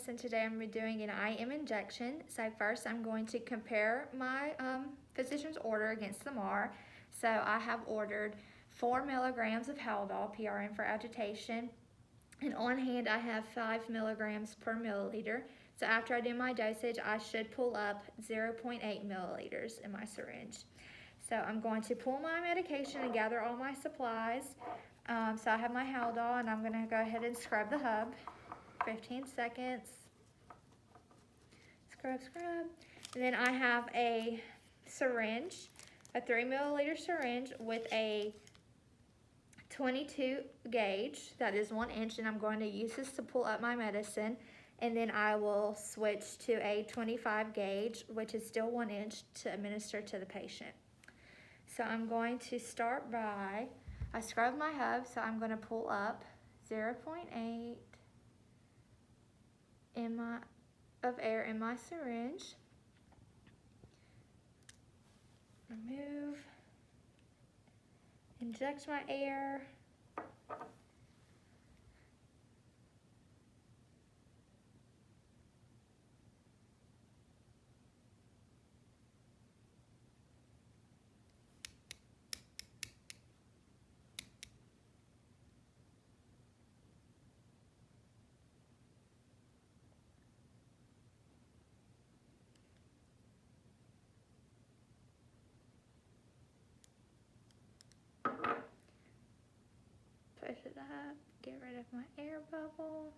and today I'm doing an IM injection. So first I'm going to compare my physician's order against the MAR. So I have ordered 4 milligrams of Haldol, PRN for agitation, and on hand I have 5 milligrams per milliliter. So after I do my dosage, I should pull up 0.8 milliliters in my syringe. So I'm going to pull my medication and gather all my supplies. So I have my Haldol, and I'm going to go ahead and scrub the hub. 15 seconds. Scrub, scrub. And then I have a syringe, a 3 milliliter syringe with a 22 gauge, that is 1 inch, and I'm going to use this to pull up my medicine. And then I will switch to a 25 gauge, which is still 1 inch, to administer to the patient. So I'm going to start by, I scrubbed my hub, so I'm going to pull up 0.8 of air in my syringe. Remove, inject my air. Push it up, get rid of my air bubble.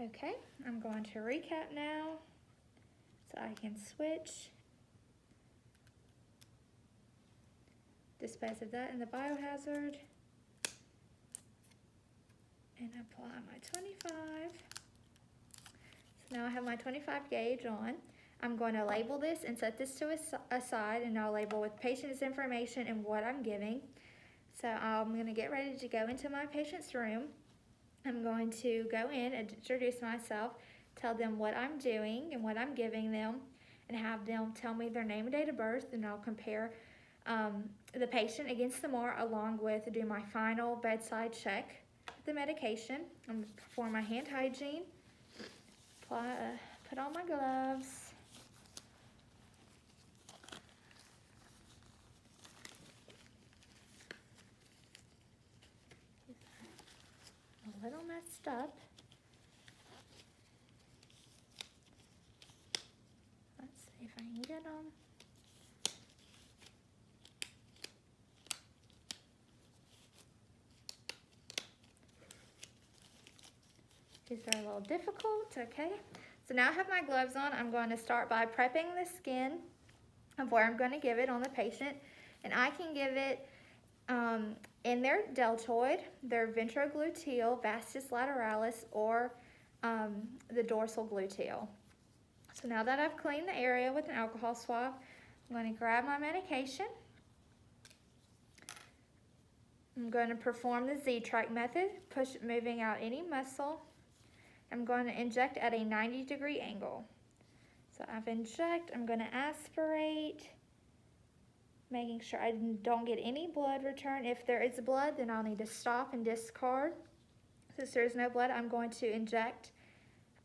Okay, I'm going to recap now so I can switch. Dispose of that in the biohazard. And apply my 25. So now I have my 25 gauge on. I'm going to label this and set this to a side, and I'll label with patient's information and what I'm giving. So I'm going to get ready to go into my patient's room. I'm going to go in and introduce myself, tell them what I'm doing and what I'm giving them, and have them tell me their name and date of birth, and I'll compare the patient against the MAR, along with do my final bedside check with the medication. I'm going to perform my hand hygiene, put on my gloves. A little messed up. Let's see if I can get them. These are a little difficult, okay. So now I have my gloves on. I'm going to start by prepping the skin of where I'm going to give it on the patient. And I can give it in their deltoid, their ventrogluteal, vastus lateralis, or the dorsal gluteal. So now that I've cleaned the area with an alcohol swab, I'm going to grab my medication. I'm going to perform the Z-track method, moving out any muscle. I'm going to inject at a 90-degree angle. So I've injected, I'm going to aspirate, making sure I don't get any blood return. If there is blood, then I'll need to stop and discard. Since there's no blood, I'm going to inject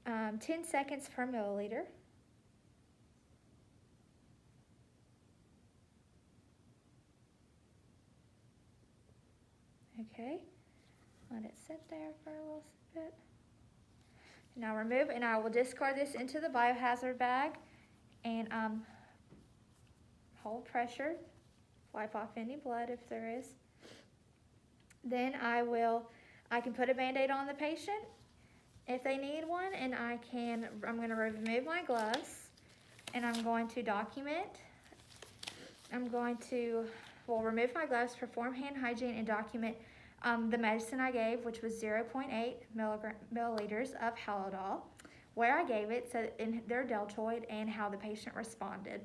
10 seconds per milliliter. Okay, let it sit there for a little bit. Now remove, and I will discard this into the biohazard bag and hold pressure, wipe off any blood if there is. Then I can put a Band-Aid on the patient if they need one, and I'm going to remove my gloves, and I'm going to document. I'm going to, remove my gloves, perform hand hygiene, and document the medicine I gave, which was 0.8 milliliters of Haldol, where I gave it, so in their deltoid, and how the patient responded.